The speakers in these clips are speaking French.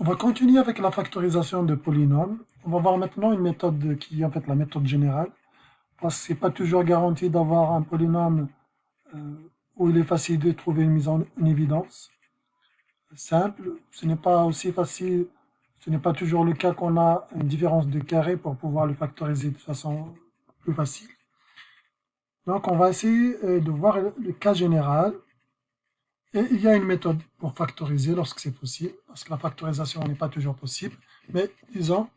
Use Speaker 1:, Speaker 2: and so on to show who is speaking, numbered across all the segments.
Speaker 1: On va continuer avec la factorisation de polynômes. On va voir maintenant une méthode qui est en fait la méthode générale, parce que ce n'est pas toujours garanti d'avoir un polynôme où il est facile de trouver une mise en évidence simple. Ce n'est pas aussi facile, ce n'est pas toujours le cas qu'on a une différence de carré pour pouvoir le factoriser de façon plus facile. Donc on va essayer de voir le cas général. Et il y a une méthode pour factoriser lorsque c'est possible, parce que la factorisation n'est pas toujours possible. Mais disons,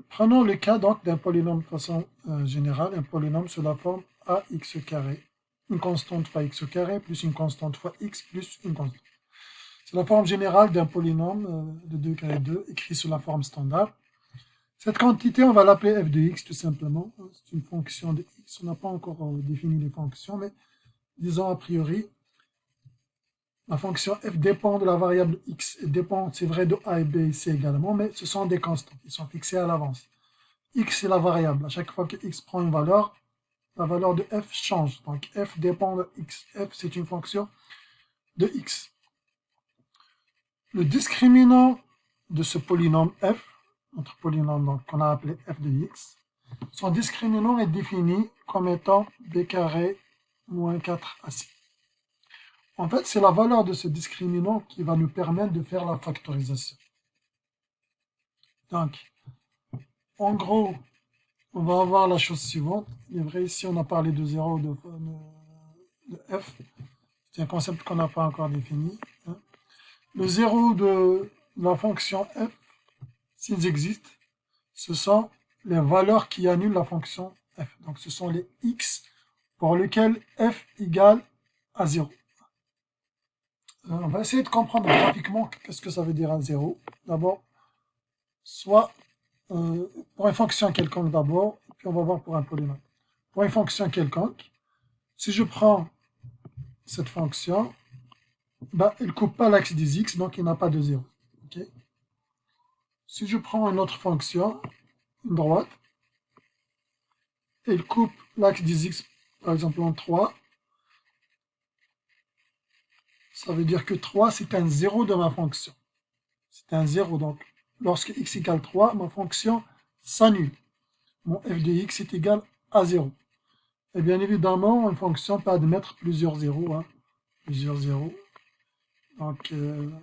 Speaker 1: prenons le cas donc d'un polynôme de façon générale, un polynôme sous la forme ax carré, une constante fois x carré plus une constante fois x plus une constante. C'est la forme générale d'un polynôme de degré 2 écrit sous la forme standard. Cette quantité, on va l'appeler f de x tout simplement. C'est une fonction de x. On n'a pas encore défini les fonctions, mais disons a priori, la fonction f dépend de la variable x et dépend, c'est vrai, de a et b ici également, mais ce sont des constantes, ils sont fixés à l'avance. X c'est la variable, à chaque fois que x prend une valeur, la valeur de f change. Donc f dépend de x. F c'est une fonction de x. Le discriminant de ce polynôme f, notre polynôme qu'on a appelé f de x, son discriminant est défini comme étant b carré moins 4ac. En fait, c'est la valeur de ce discriminant qui va nous permettre de faire la factorisation. Donc, en gros, on va avoir la chose suivante. Il est vrai, ici, on a parlé de 0 de f. C'est un concept qu'on n'a pas encore défini. Le 0 de la fonction f, s'ils existent, ce sont les valeurs qui annulent la fonction f. Donc, ce sont les x pour lesquels f égale à 0. On va essayer de comprendre graphiquement qu'est-ce que ça veut dire à 0. D'abord, soit pour une fonction quelconque d'abord, puis on va voir pour un polynôme. Pour une fonction quelconque, si je prends cette fonction, ben, elle ne coupe pas l'axe des x, donc il n'a pas de 0. Okay. Si je prends une autre fonction, une droite, elle coupe l'axe des x, par exemple en 3, ça veut dire que 3, c'est un 0 de ma fonction. C'est un 0, donc lorsque x égale 3, ma fonction s'annule. Mon f de x est égal à 0. Et bien évidemment, une fonction peut admettre plusieurs zéros. Plusieurs zéros. Donc, une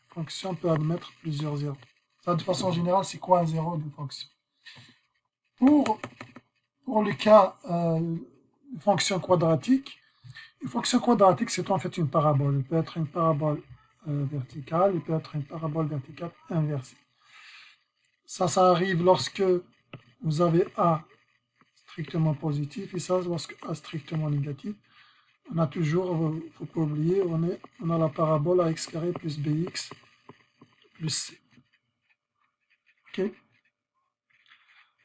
Speaker 1: fonction peut admettre plusieurs zéros. Ça, de façon générale, c'est quoi un zéro d'une fonction? Pour le cas de fonction quadratique, une fonction quadratique, c'est en fait une parabole. Elle peut être une parabole verticale, elle peut être une parabole verticale inversée. Ça arrive lorsque vous avez A strictement positif et ça lorsque A strictement négatif. On a toujours, il ne faut pas oublier, on a la parabole ax carré plus bx plus c. Okay.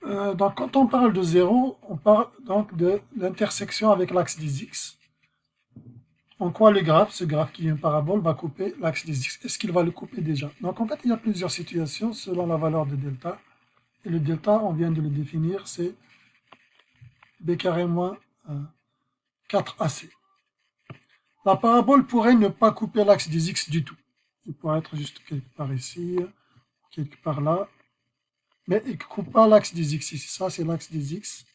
Speaker 1: Donc quand on parle de 0, on parle donc de l'intersection avec l'axe des x. En quoi le graphe, ce graphe qui est une parabole, va couper l'axe des x? Est-ce qu'il va le couper déjà? Donc en fait, il y a plusieurs situations selon la valeur de delta. Et le delta, on vient de le définir, c'est b carré moins 4ac. La parabole pourrait ne pas couper l'axe des x du tout. Il pourrait être juste quelque part ici, quelque part là. Mais il ne coupe pas l'axe des x ici. Ça, c'est l'axe des x.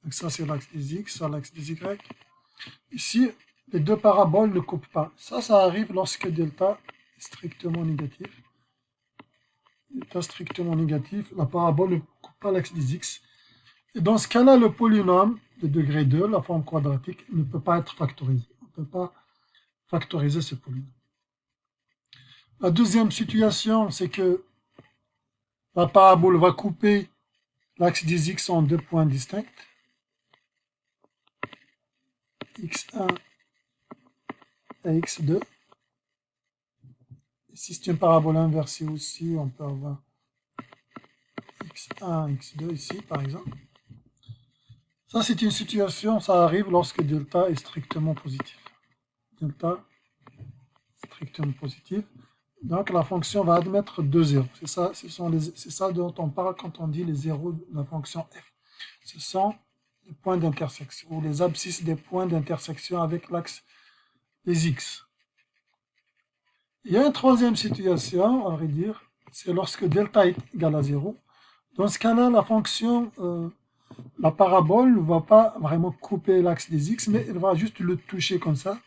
Speaker 1: Donc ça, c'est l'axe des x, ça, l'axe des y. Ici, les deux paraboles ne coupent pas. Ça arrive lorsque delta est strictement négatif. Delta strictement négatif, la parabole ne coupe pas l'axe des x. Et dans ce cas-là, le polynôme de degré 2, la forme quadratique, ne peut pas être factorisé. On ne peut pas factoriser ce polynôme. La deuxième situation, c'est que la parabole va couper l'axe des x en deux points distincts. x1 et x2. Si c'est une parabole inversée aussi, on peut avoir x1, x2 ici, par exemple. Ça, c'est une situation, ça arrive lorsque delta est strictement positif. Delta strictement positif. Donc, la fonction va admettre deux zéros. C'est ça dont on parle quand on dit les zéros de la fonction f. Ce sont les points d'intersection, ou les abscisses des points d'intersection avec l'axe des x. Il y a une troisième situation, à vrai dire, c'est lorsque delta est égal à 0. Dans ce cas-là, la fonction, la parabole ne va pas vraiment couper l'axe des x, mais elle va juste le toucher comme ça.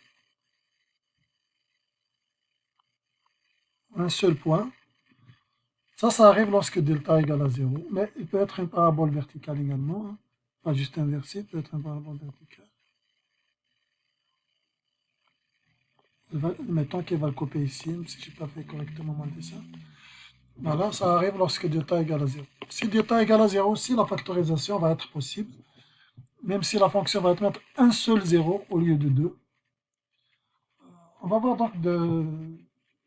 Speaker 1: Un seul point. Ça arrive lorsque delta est égal à 0, mais il peut être une parabole verticale également, hein. Pas juste inversée, peut être une parabole verticale. Mettons qu'elle va le couper ici, même si je n'ai pas fait correctement mon dessin. Voilà, ça arrive lorsque delta est égal à 0. Si delta est égal à 0 aussi, la factorisation va être possible, même si la fonction va mettre un seul 0 au lieu de 2. On va voir donc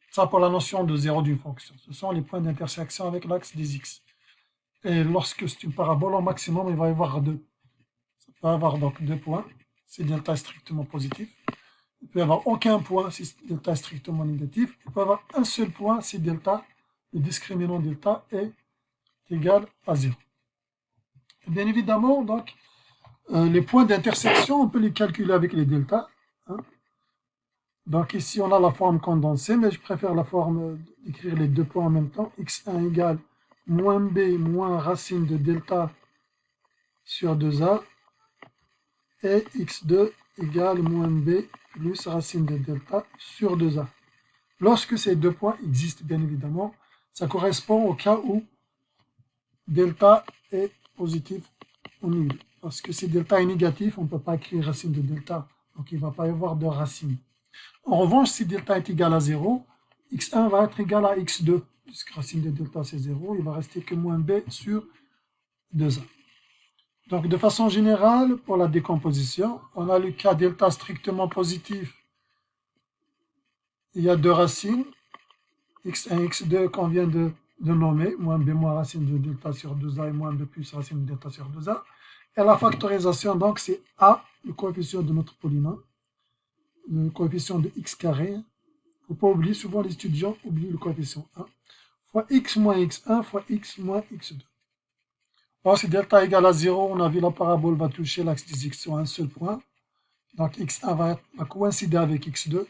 Speaker 1: ça pour la notion de 0 d'une fonction. Ce sont les points d'intersection avec l'axe des x. Et lorsque c'est une parabole, au maximum, il va y avoir 2. Ça peut avoir donc 2 points si delta est strictement positif. Il peut y avoir aucun point si delta est strictement négatif. Il peut y avoir un seul point si delta, le discriminant delta est égal à 0. Bien évidemment, donc, les points d'intersection, on peut les calculer avec les deltas, hein. Donc ici, on a la forme condensée, mais je préfère la forme d'écrire les deux points en même temps. x1 égale moins b moins racine de delta sur 2a, et x2 égale moins b plus racine de delta sur 2a. Lorsque ces deux points existent, bien évidemment, ça correspond au cas où delta est positif ou nul. Parce que si delta est négatif, on ne peut pas écrire racine de delta. Donc il ne va pas y avoir de racine. En revanche, si delta est égal à 0, x1 va être égal à x2. Puisque racine de delta c'est 0, il va rester que moins b sur 2a. Donc de façon générale, pour la décomposition, on a le cas delta strictement positif. Il y a deux racines, x1 et x2 qu'on vient de nommer, moins b moins racine de delta sur 2a et moins b plus racine de delta sur 2a. Et la factorisation, donc, c'est a, le coefficient de notre polynôme, le coefficient de x carré. Il ne faut pas oublier, souvent les étudiants oublient le coefficient 1, fois x moins x1 fois x moins x2. Alors, si delta égale à 0, on a vu la parabole va toucher l'axe des x sur un seul point. Donc, x1 va coïncider avec x2.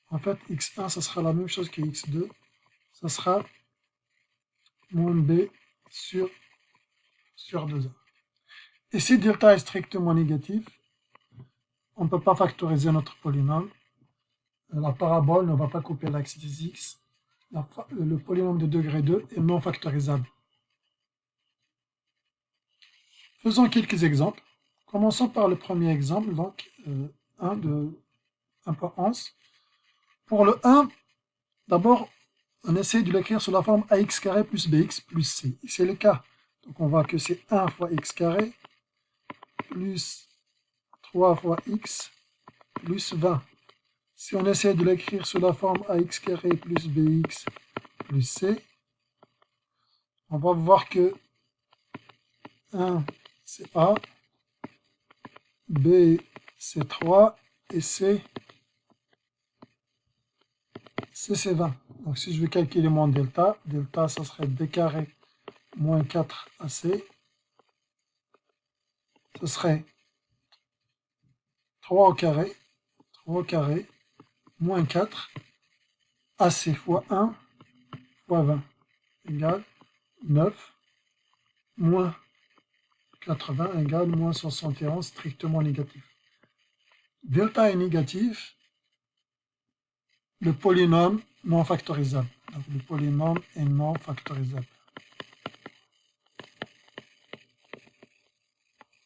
Speaker 1: En fait, x1, ça sera la même chose que x2. Ça sera moins b sur 2a. Et si delta est strictement négatif, on ne peut pas factoriser notre polynôme. La parabole ne va pas couper l'axe des x. Le polynôme de degré 2 est non factorisable. Faisons quelques exemples. Commençons par le premier exemple, donc 1 de 1.11. Pour le 1, d'abord, on essaie de l'écrire sous la forme ax carré plus bx plus c. Et c'est le cas. Donc on voit que c'est 1 fois x carré plus 3 fois x plus 20. Si on essaie de l'écrire sous la forme ax carré plus bx plus c, on va voir que 1 c'est a, b c'est 3 et c c'est 20. Donc si je veux calculer mon delta, delta ça serait b carré moins 4ac, ce serait 3 au carré, moins 4, AC fois 1 fois 20 égale 9, moins 80 égale moins 71, strictement négatif. Delta est négatif, le polynôme non factorisable. Donc le polynôme est non factorisable.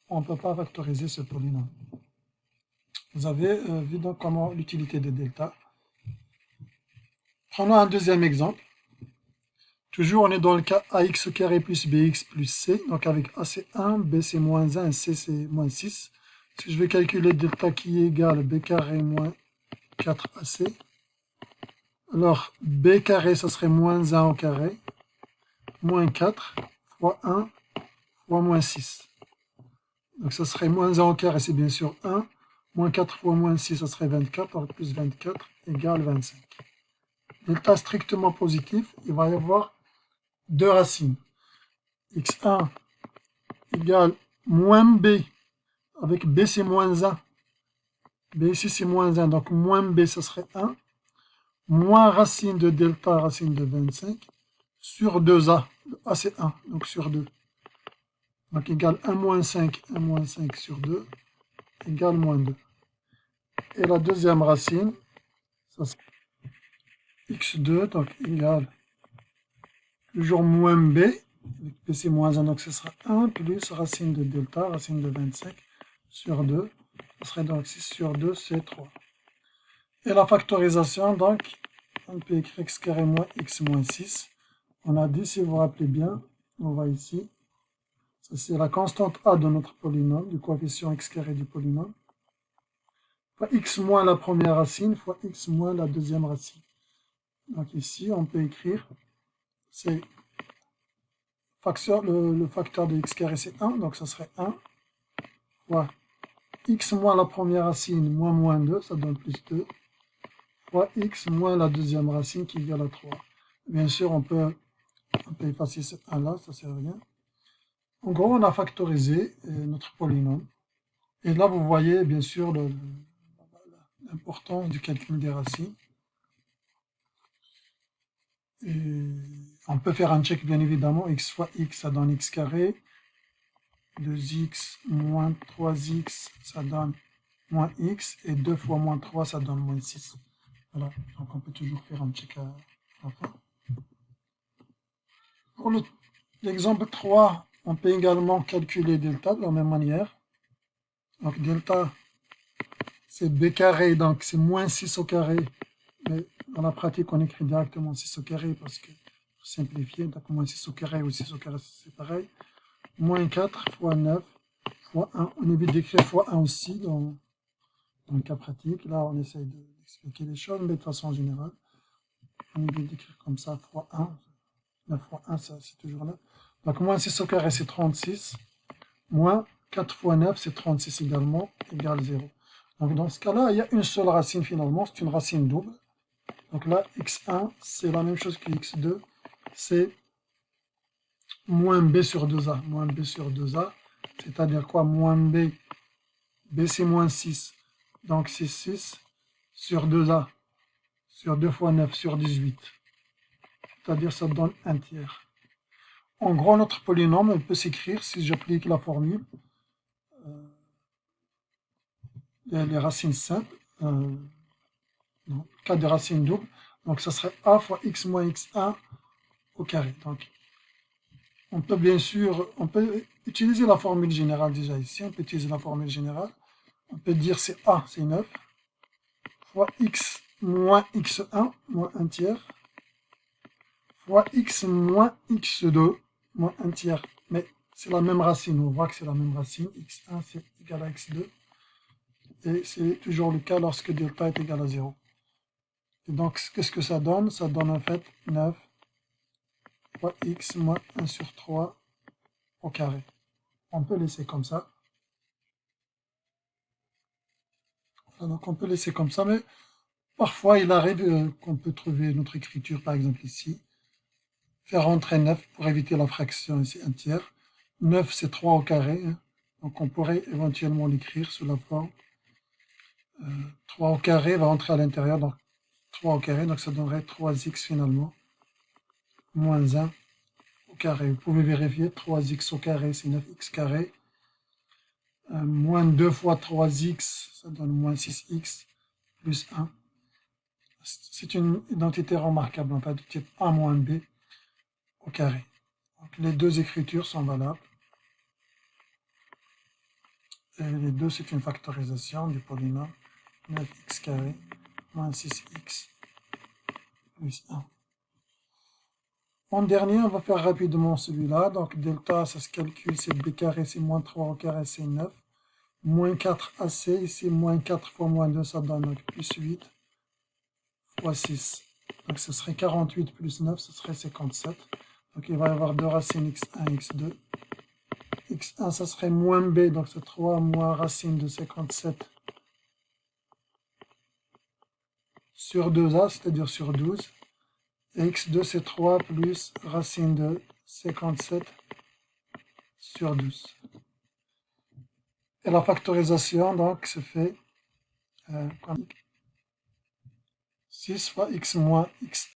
Speaker 1: On ne peut pas factoriser ce polynôme. Vous avez vu donc comment l'utilité de delta. Prenons un deuxième exemple. Toujours, on est dans le cas ax carré plus bx plus c. Donc avec a c'est 1, b c'est moins 1 et c c'est moins 6. Si je vais calculer delta qui est égal à b carré moins 4ac, alors b carré, ça serait moins 1 au carré, moins 4 fois 1 fois moins 6. Donc ça serait moins 1 au carré, c'est bien sûr 1. Moins 4 fois moins 6, ça serait 24. Alors plus 24 égale 25. Delta strictement positif, il va y avoir deux racines. x1 égale moins b, avec b c'est moins 1. b ici c'est moins 1, donc moins b ça serait 1. moins racine de delta, racine de 25, sur 2a. A, c'est 1, donc sur 2. Donc égale 1 moins 5 sur 2, égale moins 2. Et la deuxième racine, ça sera x2, donc égale toujours moins b, b c'est moins 1, donc ce sera 1 plus racine de delta, racine de 25, sur 2, ce serait donc 6 sur 2, c'est 3. Et la factorisation, donc, on peut écrire x carré moins x moins 6. On a dit, si vous vous rappelez bien, on va ici, c'est la constante a de notre polynôme, du coefficient x carré du polynôme, fois x moins la première racine, fois x moins la deuxième racine. Donc ici, on peut écrire, c'est le facteur de x carré, c'est 1, donc ça serait 1 fois x moins la première racine, moins 2, ça donne plus 2, fois x moins la deuxième racine qui est égale à 3. Bien sûr, on peut effacer ce 1 là, ça ne sert à rien. En gros, on a factorisé notre polynôme. Et là, vous voyez bien sûr l'importance du calcul des racines. Et on peut faire un check, bien évidemment. X fois x, ça donne x carré. 2x moins 3x, ça donne moins x. Et 2 fois moins 3, ça donne moins 6. Voilà, donc on peut toujours faire un check à la fin. Pour l'exemple 3, on peut également calculer delta de la même manière. Donc delta, c'est b carré, donc c'est moins 6 au carré. Mais dans la pratique, on écrit directement 6 au carré parce que, pour simplifier, donc moins 6 au carré ou 6 au carré, c'est pareil. Moins 4 fois 9 fois 1. On évite d'écrire fois 1 aussi dans le cas pratique. Là, on essaye d'expliquer les choses, mais de façon générale, on évite d'écrire comme ça fois 1. 9 fois 1, c'est toujours 9. Donc moins 6 au carré, c'est 36. Moins 4 fois 9, c'est 36 également, égale 0. Donc dans ce cas-là, il y a une seule racine finalement, c'est une racine double. Donc là, x1, c'est la même chose que x2, c'est moins b sur 2a. Moins b sur 2a, c'est-à-dire quoi? Moins b, b c'est moins 6, donc c'est 6 sur 2a, sur 2 fois 9, sur 18. C'est-à-dire ça donne un tiers. En gros, notre polynôme peut s'écrire, si j'applique la formule, les racines simples, non, cas des racines doubles, donc ça serait a fois x moins x1 au carré. Donc, on peut bien sûr, on peut utiliser la formule générale déjà ici, on peut utiliser la formule générale, on peut dire c'est a, c'est 9, fois x moins x1, moins 1 tiers, fois x moins x2, moins 1 tiers, mais c'est la même racine, on voit que c'est la même racine, x1 c'est égal à x2, et c'est toujours le cas lorsque delta est égal à 0. Et donc, qu'est-ce que ça donne? Ça donne en fait 9 fois x moins 1 sur 3 au carré. On peut laisser comme ça. Donc on peut laisser comme ça, mais parfois il arrive qu'on peut trouver notre écriture, par exemple ici. Faire rentrer 9 pour éviter la fraction ici, un tiers. 9 c'est 3 au carré, hein. Donc on pourrait éventuellement l'écrire sous la forme 3 au carré va rentrer à l'intérieur, donc 3 au carré, donc ça donnerait 3x finalement, moins 1 au carré. Vous pouvez vérifier, 3x au carré c'est 9x carré, moins 2 fois 3x, ça donne moins 6x, plus 1. C'est une identité remarquable, en fait, de type A moins B au carré. Donc, les deux écritures sont valables. Et les deux, c'est une factorisation du polynôme 9x carré moins 6x plus 1. En dernier, on va faire rapidement celui-là. Donc, delta, ça se calcule, c'est b carré, c'est moins 3 au carré, c'est 9. Moins 4ac, ici, moins 4 fois moins 2, ça donne donc plus 8 fois 6. Donc, ce serait 48 plus 9, ce serait 57. Donc, il va y avoir deux racines x1 et x2. x1, ça serait moins b, donc c'est 3 moins racine de 57 sur 2a, c'est-à-dire sur 12. Et x2, c'est 3 plus racine de 57 sur 12. Et la factorisation, donc, se fait 6 fois x moins x